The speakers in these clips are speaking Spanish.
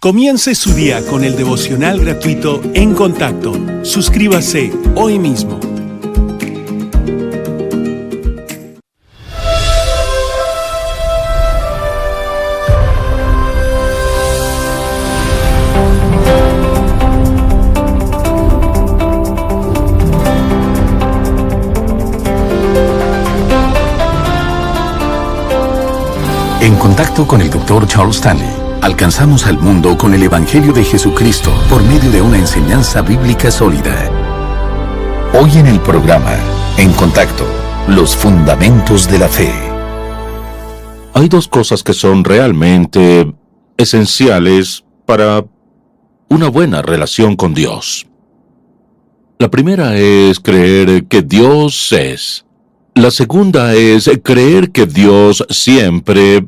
Comience su día con el devocional gratuito En Contacto. Suscríbase hoy mismo. En Contacto con el Dr. Charles Stanley, alcanzamos al mundo con el Evangelio de Jesucristo por medio de una enseñanza bíblica sólida. Hoy en el programa, En Contacto, los fundamentos de la fe. Hay dos cosas que son realmente esenciales para una buena relación con Dios. La primera es creer que Dios es. La segunda es creer que Dios siempre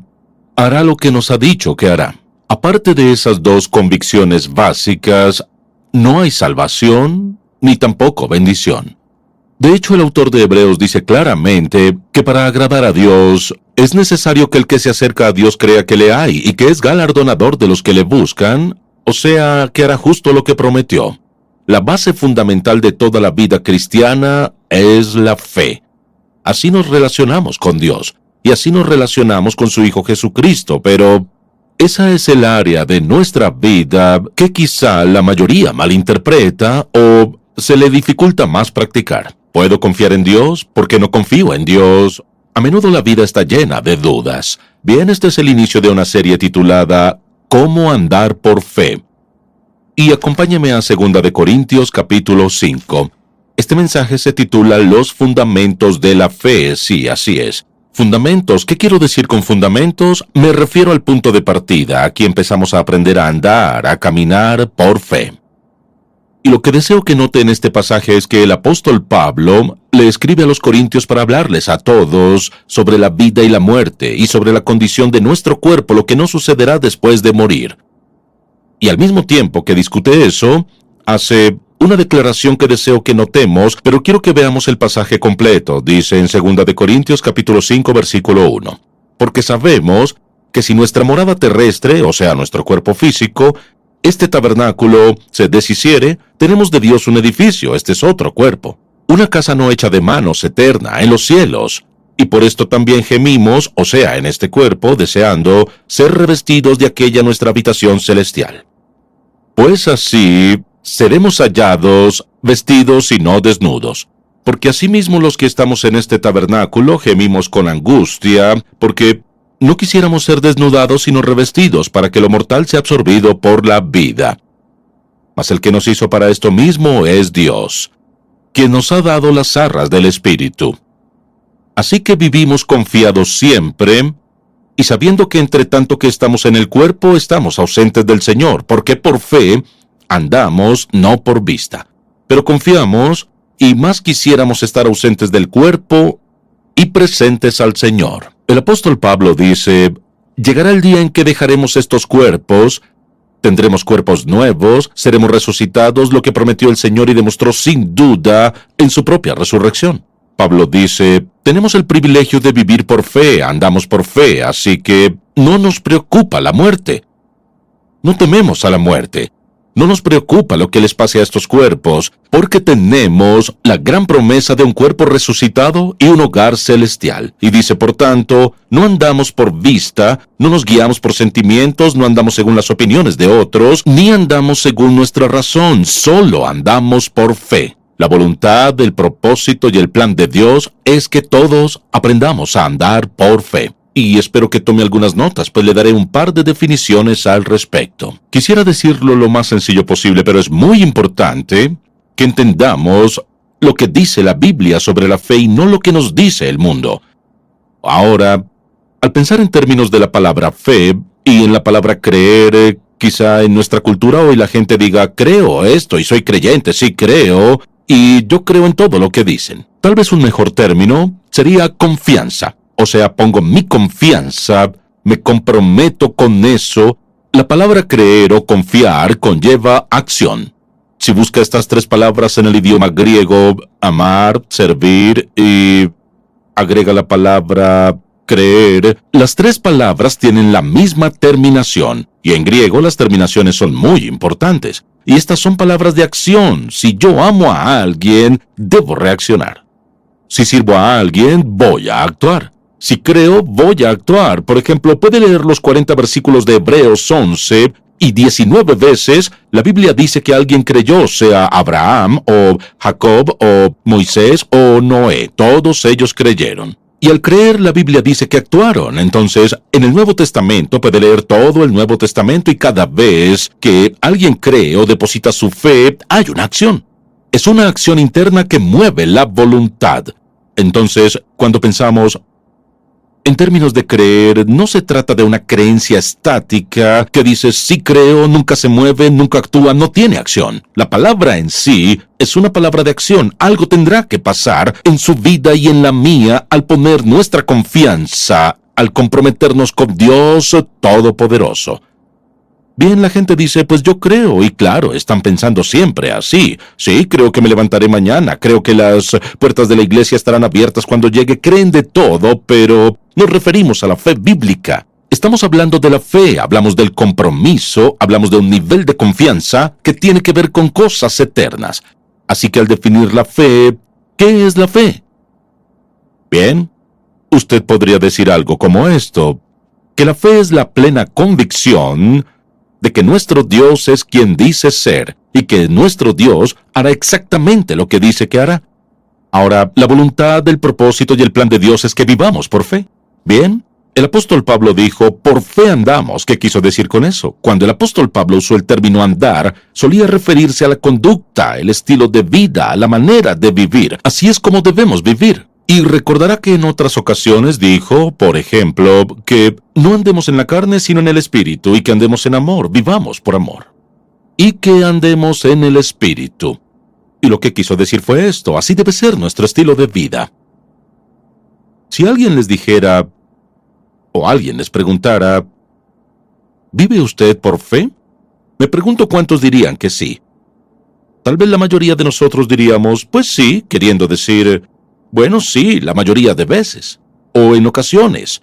hará lo que nos ha dicho que hará. Aparte de esas dos convicciones básicas, no hay salvación ni tampoco bendición. De hecho, el autor de Hebreos dice claramente que para agradar a Dios es necesario que el que se acerca a Dios crea que le hay y que es galardonador de los que le buscan, o sea, que hará justo lo que prometió. La base fundamental de toda la vida cristiana es la fe. Así nos relacionamos con Dios, y así nos relacionamos con su Hijo Jesucristo, pero esa es el área de nuestra vida que quizá la mayoría malinterpreta o se le dificulta más practicar. ¿Puedo confiar en Dios? ¿Por qué no confío en Dios? A menudo la vida está llena de dudas. Bien, este es el inicio de una serie titulada ¿Cómo andar por fe? Y acompáñeme a 2 Corintios capítulo 5. Este mensaje se titula Los fundamentos de la fe. Sí, así es. Fundamentos. ¿Qué quiero decir con fundamentos? Me refiero al punto de partida. Aquí empezamos a aprender a andar, a caminar por fe. Y lo que deseo que note en este pasaje es que el apóstol Pablo le escribe a los corintios para hablarles a todos sobre la vida y la muerte y sobre la condición de nuestro cuerpo, lo que no sucederá después de morir. Y al mismo tiempo que discute eso, hace una declaración que deseo que notemos, pero quiero que veamos el pasaje completo. Dice en 2 Corintios capítulo 5, versículo 1. Porque sabemos que si nuestra morada terrestre, o sea, nuestro cuerpo físico, este tabernáculo se deshiciere, tenemos de Dios un edificio, este es otro cuerpo, una casa no hecha de manos, eterna, en los cielos. Y por esto también gemimos, o sea, en este cuerpo, deseando ser revestidos de aquella nuestra habitación celestial. Pues así seremos hallados vestidos y no desnudos. Porque asimismo los que estamos en este tabernáculo gemimos con angustia, porque no quisiéramos ser desnudados sino revestidos, para que lo mortal sea absorbido por la vida. Mas el que nos hizo para esto mismo es Dios, quien nos ha dado las arras del Espíritu. Así que vivimos confiados siempre, y sabiendo que entre tanto que estamos en el cuerpo, estamos ausentes del Señor, porque por fe andamos, no por vista. Pero confiamos, y más quisiéramos estar ausentes del cuerpo y presentes al Señor. El apóstol Pablo dice, llegará el día en que dejaremos estos cuerpos, tendremos cuerpos nuevos, seremos resucitados, lo que prometió el Señor y demostró sin duda en su propia resurrección. Pablo dice, tenemos el privilegio de vivir por fe, andamos por fe, así que no nos preocupa la muerte. No tememos a la muerte. No nos preocupa lo que les pase a estos cuerpos, porque tenemos la gran promesa de un cuerpo resucitado y un hogar celestial. Y dice, por tanto, no andamos por vista, no nos guiamos por sentimientos, no andamos según las opiniones de otros, ni andamos según nuestra razón, solo andamos por fe. La voluntad, el propósito y el plan de Dios es que todos aprendamos a andar por fe. Y espero que tome algunas notas, pues le daré un par de definiciones al respecto. Quisiera decirlo lo más sencillo posible, pero es muy importante que entendamos lo que dice la Biblia sobre la fe y no lo que nos dice el mundo. Ahora, al pensar en términos de la palabra fe y en la palabra creer, quizá en nuestra cultura hoy la gente diga, creo esto y soy creyente, sí creo, y yo creo en todo lo que dicen. Tal vez un mejor término sería confianza. O sea, pongo mi confianza, me comprometo con eso. La palabra creer o confiar conlleva acción. Si busca estas tres palabras en el idioma griego, amar, servir y agrega la palabra creer, las tres palabras tienen la misma terminación, y en griego las terminaciones son muy importantes. Y estas son palabras de acción. Si yo amo a alguien, debo reaccionar. Si sirvo a alguien, voy a actuar. Si creo, voy a actuar. Por ejemplo, puede leer los 40 versículos de Hebreos 11 y 19 veces la Biblia dice que alguien creyó, sea Abraham o Jacob o Moisés o Noé. Todos ellos creyeron. Y al creer, la Biblia dice que actuaron. Entonces, en el Nuevo Testamento puede leer todo el Nuevo Testamento y cada vez que alguien cree o deposita su fe, hay una acción. Es una acción interna que mueve la voluntad. Entonces, cuando pensamos en términos de creer, no se trata de una creencia estática que dice sí creo, nunca se mueve, nunca actúa, no tiene acción. La palabra en sí es una palabra de acción. Algo tendrá que pasar en su vida y en la mía al poner nuestra confianza, al comprometernos con Dios Todopoderoso. Bien, la gente dice, pues yo creo, y claro, están pensando siempre así. Sí, creo que me levantaré mañana, creo que las puertas de la iglesia estarán abiertas cuando llegue, creen de todo, pero nos referimos a la fe bíblica. Estamos hablando de la fe, hablamos del compromiso, hablamos de un nivel de confianza que tiene que ver con cosas eternas. Así que al definir la fe, ¿qué es la fe? Bien, usted podría decir algo como esto, que la fe es la plena convicción de que nuestro Dios es quien dice ser y que nuestro Dios hará exactamente lo que dice que hará. Ahora, la voluntad, el propósito y el plan de Dios es que vivamos por fe. Bien, el apóstol Pablo dijo, por fe andamos. ¿Qué quiso decir con eso? Cuando el apóstol Pablo usó el término andar, solía referirse a la conducta, el estilo de vida, la manera de vivir. Así es como debemos vivir. Y recordará que en otras ocasiones dijo, por ejemplo, que no andemos en la carne sino en el Espíritu y que andemos en amor, vivamos por amor. Y que andemos en el Espíritu. Y lo que quiso decir fue esto, así debe ser nuestro estilo de vida. Si alguien les dijera, o alguien les preguntara, ¿vive usted por fe? Me pregunto cuántos dirían que sí. Tal vez la mayoría de nosotros diríamos, pues sí, queriendo decir, bueno, sí, la mayoría de veces, o en ocasiones,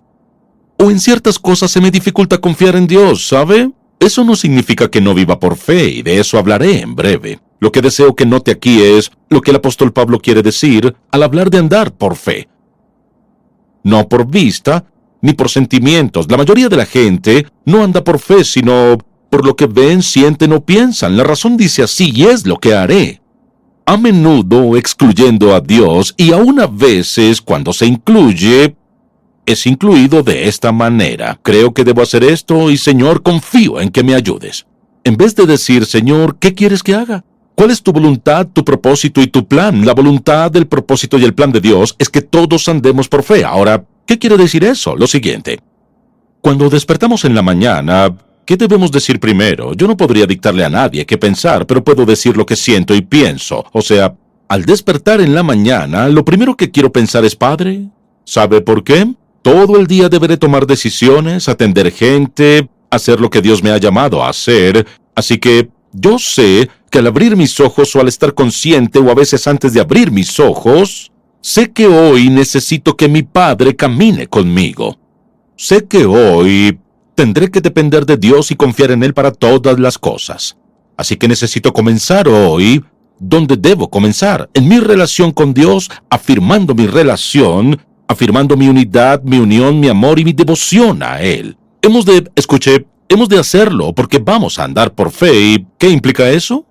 o en ciertas cosas se me dificulta confiar en Dios, ¿sabe? Eso no significa que no viva por fe, y de eso hablaré en breve. Lo que deseo que note aquí es lo que el apóstol Pablo quiere decir al hablar de andar por fe. No por vista, ni por sentimientos. La mayoría de la gente no anda por fe, sino por lo que ven, sienten o piensan. La razón dice así, y es lo que haré. A menudo excluyendo a Dios, y aún a veces cuando se incluye, es incluido de esta manera. Creo que debo hacer esto y Señor, confío en que me ayudes. En vez de decir, Señor, ¿qué quieres que haga? ¿Cuál es tu voluntad, tu propósito y tu plan? La voluntad, el propósito y el plan de Dios es que todos andemos por fe. Ahora, ¿qué quiere decir eso? Lo siguiente. Cuando despertamos en la mañana, ¿qué debemos decir primero? Yo no podría dictarle a nadie qué pensar, pero puedo decir lo que siento y pienso. O sea, al despertar en la mañana, lo primero que quiero pensar es, Padre, ¿sabe por qué? Todo el día deberé tomar decisiones, atender gente, hacer lo que Dios me ha llamado a hacer. Así que yo sé que al abrir mis ojos o al estar consciente o a veces antes de abrir mis ojos, sé que hoy necesito que mi Padre camine conmigo. Sé que hoy tendré que depender de Dios y confiar en Él para todas las cosas. Así que necesito comenzar hoy donde debo comenzar, en mi relación con Dios, afirmando mi relación, afirmando mi unidad, mi unión, mi amor y mi devoción a Él. Hemos de hacerlo porque vamos a andar por fe. ¿Y qué implica eso?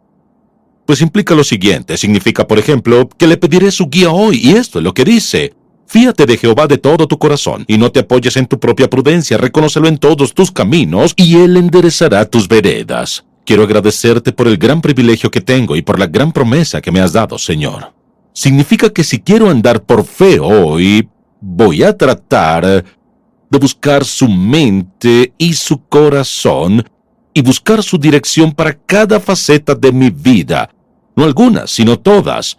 Pues implica lo siguiente. Significa, por ejemplo, que le pediré su guía hoy, y esto es lo que dice. Fíate de Jehová de todo tu corazón, y no te apoyes en tu propia prudencia, reconócelo en todos tus caminos, y Él enderezará tus veredas. Quiero agradecerte por el gran privilegio que tengo y por la gran promesa que me has dado, Señor. Significa que si quiero andar por fe hoy, voy a tratar de buscar su mente y su corazón, y buscar su dirección para cada faceta de mi vida. No algunas, sino todas.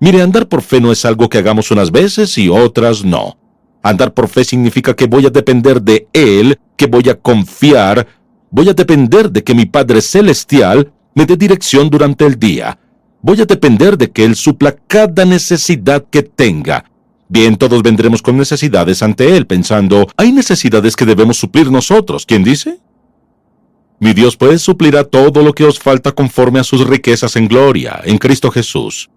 Mire, andar por fe no es algo que hagamos unas veces y otras no. Andar por fe significa que voy a depender de Él, que voy a confiar, voy a depender de que mi Padre Celestial me dé dirección durante el día. Voy a depender de que Él supla cada necesidad que tenga. Bien, todos vendremos con necesidades ante Él, pensando, hay necesidades que debemos suplir nosotros. ¿Quién dice? Mi Dios pues suplirá todo lo que os falta conforme a sus riquezas en gloria, en Cristo Jesús.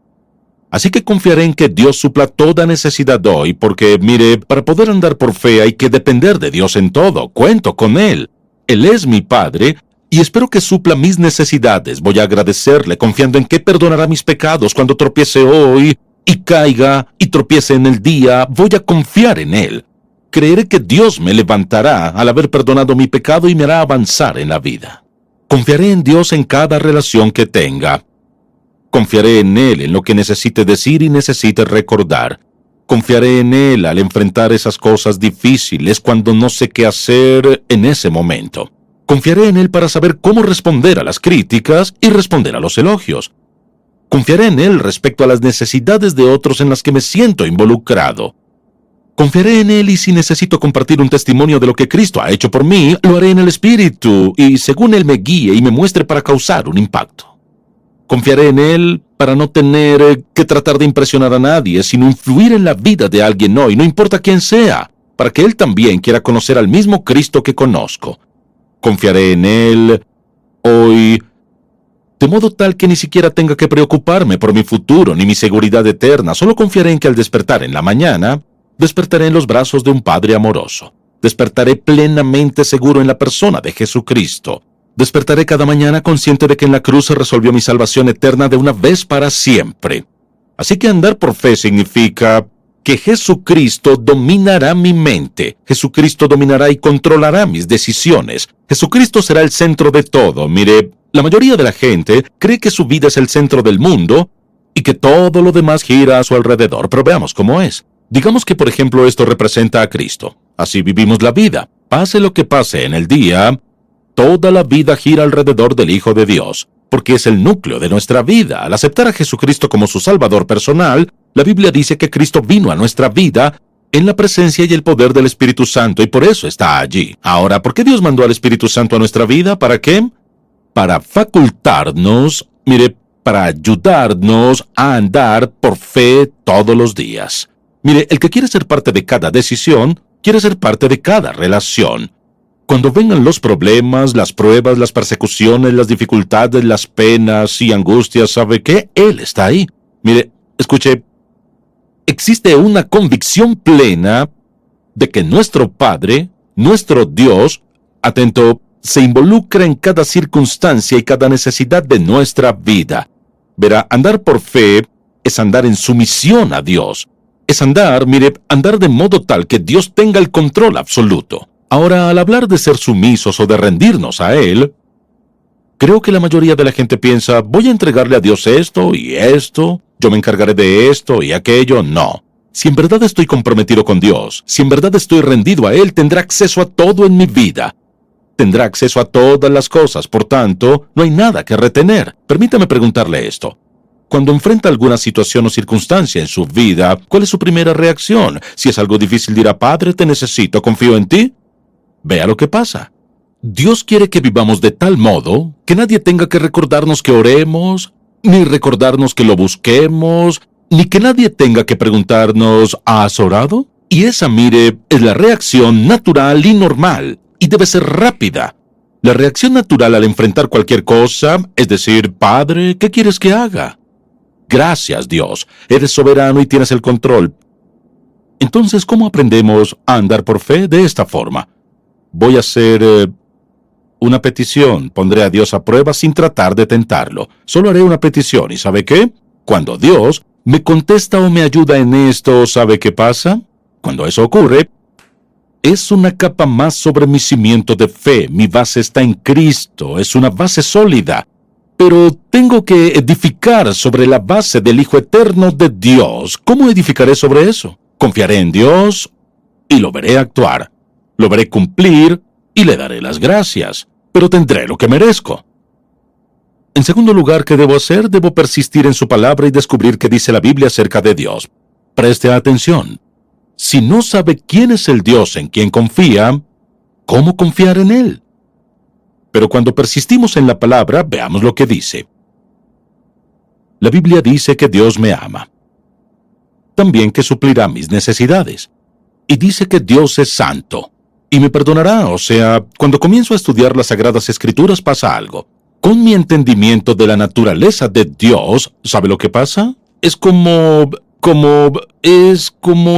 Así que confiaré en que Dios supla toda necesidad hoy, porque, mire, para poder andar por fe hay que depender de Dios en todo. Cuento con Él. Él es mi Padre, y espero que supla mis necesidades. Voy a agradecerle, confiando en que perdonará mis pecados cuando tropiece hoy, y caiga, y tropiece en el día. Voy a confiar en Él. Creeré que Dios me levantará al haber perdonado mi pecado y me hará avanzar en la vida. Confiaré en Dios en cada relación que tenga. Confiaré en Él en lo que necesite decir y necesite recordar. Confiaré en Él al enfrentar esas cosas difíciles cuando no sé qué hacer en ese momento. Confiaré en Él para saber cómo responder a las críticas y responder a los elogios. Confiaré en Él respecto a las necesidades de otros en las que me siento involucrado. Confiaré en Él y si necesito compartir un testimonio de lo que Cristo ha hecho por mí, lo haré en el Espíritu y según Él me guíe y me muestre para causar un impacto. Confiaré en Él para no tener que tratar de impresionar a nadie, sino influir en la vida de alguien hoy, no importa quién sea, para que Él también quiera conocer al mismo Cristo que conozco. Confiaré en Él hoy de modo tal que ni siquiera tenga que preocuparme por mi futuro ni mi seguridad eterna. Solo confiaré en que al despertar en la mañana, despertaré en los brazos de un Padre amoroso. Despertaré plenamente seguro en la persona de Jesucristo. Despertaré cada mañana consciente de que en la cruz se resolvió mi salvación eterna de una vez para siempre. Así que andar por fe significa que Jesucristo dominará mi mente. Jesucristo dominará y controlará mis decisiones. Jesucristo será el centro de todo. Mire, la mayoría de la gente cree que su vida es el centro del mundo y que todo lo demás gira a su alrededor. Pero veamos cómo es. Digamos que, por ejemplo, esto representa a Cristo. Así vivimos la vida. Pase lo que pase en el día, toda la vida gira alrededor del Hijo de Dios, porque es el núcleo de nuestra vida. Al aceptar a Jesucristo como su Salvador personal, la Biblia dice que Cristo vino a nuestra vida en la presencia y el poder del Espíritu Santo, y por eso está allí. Ahora, ¿por qué Dios mandó al Espíritu Santo a nuestra vida? ¿Para qué? Para facultarnos, para ayudarnos a andar por fe todos los días. Mire, el que quiere ser parte de cada decisión, quiere ser parte de cada relación. Cuando vengan los problemas, las pruebas, las persecuciones, las dificultades, las penas y angustias, ¿sabe qué? Él está ahí. Mire, escuche, existe una convicción plena de que nuestro Padre, nuestro Dios, atento, se involucra en cada circunstancia y cada necesidad de nuestra vida. Verá, andar por fe es andar en sumisión a Dios. Es andar de modo tal que Dios tenga el control absoluto. Ahora, al hablar de ser sumisos o de rendirnos a Él, creo que la mayoría de la gente piensa, voy a entregarle a Dios esto y esto, yo me encargaré de esto y aquello. No. Si en verdad estoy comprometido con Dios, si en verdad estoy rendido a Él, tendrá acceso a todo en mi vida. Tendrá acceso a todas las cosas, por tanto, no hay nada que retener. Permítame preguntarle esto. Cuando enfrenta alguna situación o circunstancia en su vida, ¿cuál es su primera reacción? Si es algo difícil, dirá, Padre, te necesito, confío en ti. Vea lo que pasa. Dios quiere que vivamos de tal modo que nadie tenga que recordarnos que oremos, ni recordarnos que lo busquemos, ni que nadie tenga que preguntarnos, ¿has orado? Y esa, es la reacción natural y normal, y debe ser rápida. La reacción natural al enfrentar cualquier cosa es decir, Padre, ¿qué quieres que haga? Gracias, Dios. Eres soberano y tienes el control. Entonces, ¿cómo aprendemos a andar por fe? De esta forma. Voy a hacer una petición. Pondré a Dios a prueba sin tratar de tentarlo. Solo haré una petición. ¿Y sabe qué? Cuando Dios me contesta o me ayuda en esto, ¿sabe qué pasa? Cuando eso ocurre, es una capa más sobre mi cimiento de fe. Mi base está en Cristo. Es una base sólida. Pero tengo que edificar sobre la base del Hijo Eterno de Dios. ¿Cómo edificaré sobre eso? Confiaré en Dios y lo veré actuar. Lo veré cumplir y le daré las gracias. Pero tendré lo que merezco. En segundo lugar, ¿qué debo hacer? Debo persistir en su palabra y descubrir qué dice la Biblia acerca de Dios. Preste atención. Si no sabe quién es el Dios en quien confía, ¿cómo confiar en Él? Pero cuando persistimos en la palabra, veamos lo que dice. La Biblia dice que Dios me ama. también que suplirá mis necesidades. Y dice que Dios es santo. Y me perdonará, o sea, cuando comienzo a estudiar las Sagradas Escrituras pasa algo. Con mi entendimiento de la naturaleza de Dios, ¿sabe lo que pasa? Es como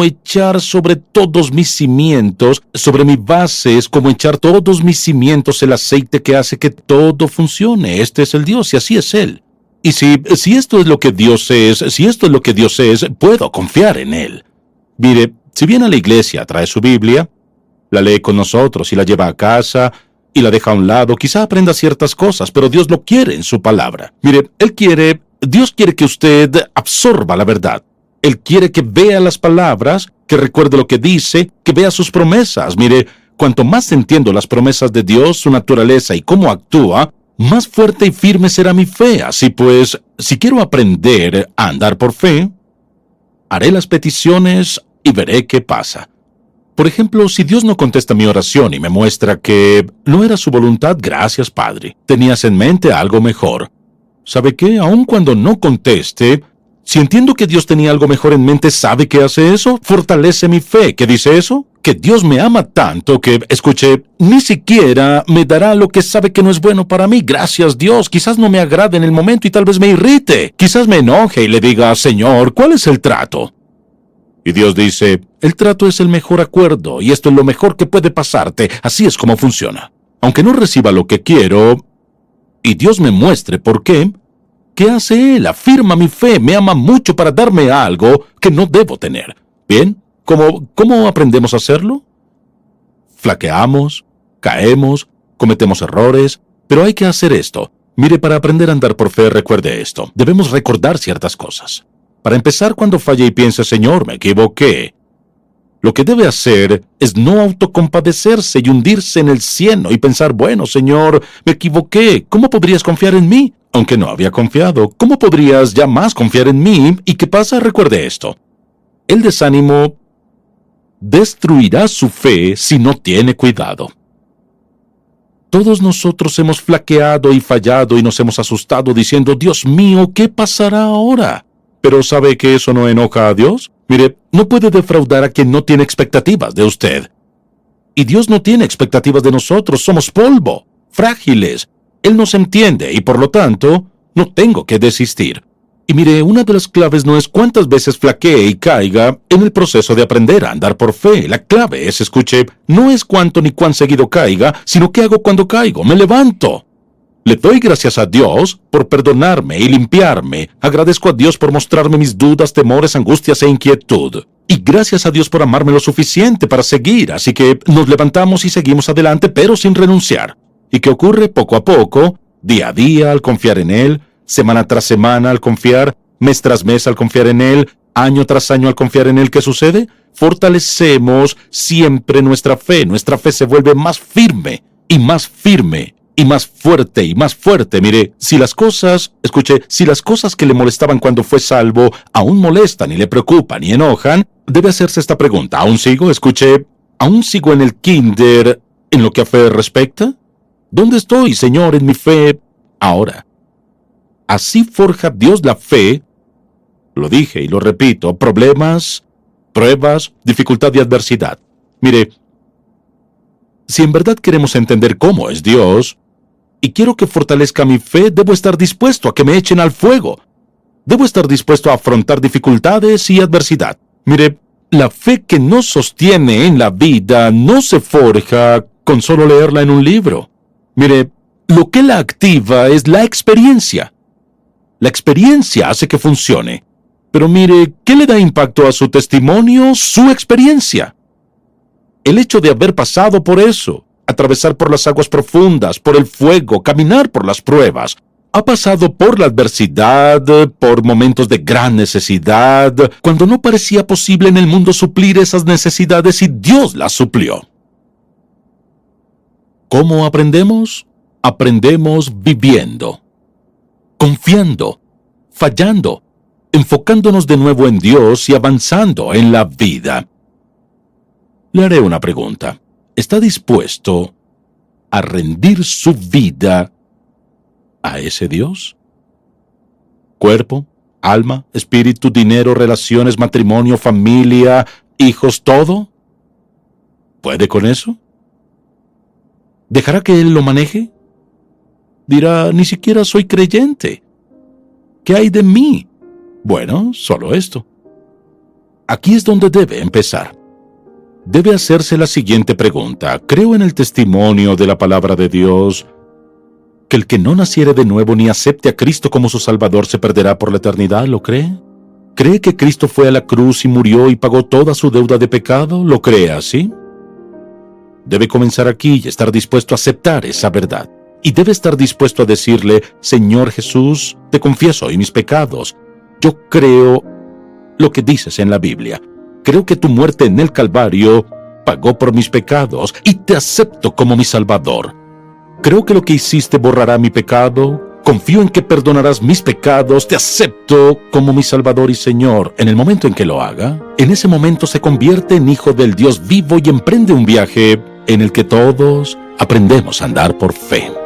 echar sobre todos mis cimientos, sobre mi base, es como echar todos mis cimientos el aceite que hace que todo funcione. Este es el Dios y así es Él. Y si esto es lo que Dios es, puedo confiar en Él. Mire, si viene a la iglesia, trae su Biblia, la lee con nosotros y la lleva a casa y la deja a un lado, quizá aprenda ciertas cosas, pero Dios lo quiere en su palabra. Mire, Dios quiere que usted absorba la verdad. Él quiere que vea las palabras, que recuerde lo que dice, que vea sus promesas. Mire, cuanto más entiendo las promesas de Dios, su naturaleza y cómo actúa, más fuerte y firme será mi fe. Así pues, si quiero aprender a andar por fe, haré las peticiones y veré qué pasa. Por ejemplo, si Dios no contesta mi oración y me muestra que no era su voluntad, gracias, Padre. Tenías en mente algo mejor. ¿Sabe qué? Aun cuando no conteste, si entiendo que Dios tenía algo mejor en mente, ¿sabe qué hace eso? Fortalece mi fe. ¿Qué dice eso? Que Dios me ama tanto que, escuche, ni siquiera me dará lo que sabe que no es bueno para mí. Gracias, Dios. Quizás no me agrade en el momento y tal vez me irrite. Quizás me enoje y le diga, Señor, ¿cuál es el trato? Y Dios dice, el trato es el mejor acuerdo y esto es lo mejor que puede pasarte. Así es como funciona. Aunque no reciba lo que quiero y Dios me muestre por qué, ¿qué hace Él? Afirma mi fe, me ama mucho para darme algo que no debo tener. Bien, ¿cómo aprendemos a hacerlo? Flaqueamos, caemos, cometemos errores, pero hay que hacer esto. Mire, para aprender a andar por fe, recuerde esto. Debemos recordar ciertas cosas. Para empezar, cuando falle y piense, Señor, me equivoqué, lo que debe hacer es no autocompadecerse y hundirse en el cieno y pensar, bueno, Señor, me equivoqué, ¿cómo podrías confiar en mí? Aunque no había confiado, ¿cómo podrías ya más confiar en mí? ¿Y qué pasa? Recuerde esto. El desánimo destruirá su fe si no tiene cuidado. Todos nosotros hemos flaqueado y fallado y nos hemos asustado diciendo, Dios mío, ¿qué pasará ahora? Pero ¿sabe que eso no enoja a Dios? Mire, no puede defraudar a quien no tiene expectativas de usted. Y Dios no tiene expectativas de nosotros, somos polvo, frágiles. Él nos entiende y por lo tanto, no tengo que desistir. Y mire, una de las claves no es cuántas veces flaquee y caiga en el proceso de aprender a andar por fe. La clave es, escuche, no es cuánto ni cuán seguido caiga, sino qué hago cuando caigo. Me levanto. Le doy gracias a Dios por perdonarme y limpiarme. Agradezco a Dios por mostrarme mis dudas, temores, angustias e inquietud. Y gracias a Dios por amarme lo suficiente para seguir. Así que nos levantamos y seguimos adelante, pero sin renunciar. ¿Y qué ocurre? Poco a poco, día a día al confiar en Él, semana tras semana al confiar, mes tras mes al confiar en Él, año tras año al confiar en Él. ¿Qué sucede? Fortalecemos siempre nuestra fe. Nuestra fe se vuelve más firme y más firme. Y más fuerte y más fuerte. Mire, si las cosas que le molestaban cuando fue salvo aún molestan y le preocupan y enojan, debe hacerse esta pregunta. ¿Aún sigo? ¿Aún sigo en el kinder en lo que a fe respecta? ¿Dónde estoy, Señor, en mi fe ahora? Así forja Dios la fe. Lo dije y lo repito, problemas, pruebas, dificultad y adversidad. Mire, si en verdad queremos entender cómo es Dios, y quiero que fortalezca mi fe, debo estar dispuesto a que me echen al fuego. Debo estar dispuesto a afrontar dificultades y adversidad. Mire, la fe que nos sostiene en la vida no se forja con solo leerla en un libro. Mire, lo que la activa es la experiencia. La experiencia hace que funcione. Pero mire, ¿qué le da impacto a su testimonio? Su experiencia. El hecho de haber pasado por eso, atravesar por las aguas profundas, por el fuego, caminar por las pruebas, ha pasado por la adversidad, por momentos de gran necesidad, cuando no parecía posible en el mundo suplir esas necesidades y Dios las suplió. ¿Cómo aprendemos? Aprendemos viviendo, confiando, fallando, enfocándonos de nuevo en Dios y avanzando en la vida. Le haré una pregunta. ¿Está dispuesto a rendir su vida a ese Dios? Cuerpo, alma, espíritu, dinero, relaciones, matrimonio, familia, hijos, todo? ¿Puede con eso? ¿Dejará que Él lo maneje? Dirá, ni siquiera soy creyente. ¿Qué hay de mí? Bueno, solo esto. Aquí es donde debe empezar. Debe hacerse la siguiente pregunta. ¿Creo en el testimonio de la palabra de Dios que el que no naciere de nuevo ni acepte a Cristo como su Salvador se perderá por la eternidad? ¿Lo cree? ¿Cree que Cristo fue a la cruz y murió y pagó toda su deuda de pecado? ¿Lo cree así? Debe comenzar aquí y estar dispuesto a aceptar esa verdad. Y debe estar dispuesto a decirle, Señor Jesús, te confieso hoy mis pecados. Yo creo lo que dices en la Biblia. Creo que tu muerte en el Calvario pagó por mis pecados y te acepto como mi Salvador. Creo que lo que hiciste borrará mi pecado. Confío en que perdonarás mis pecados. Te acepto como mi Salvador y Señor. En el momento en que lo haga, en ese momento se convierte en hijo del Dios vivo y emprende un viaje en el que todos aprendemos a andar por fe.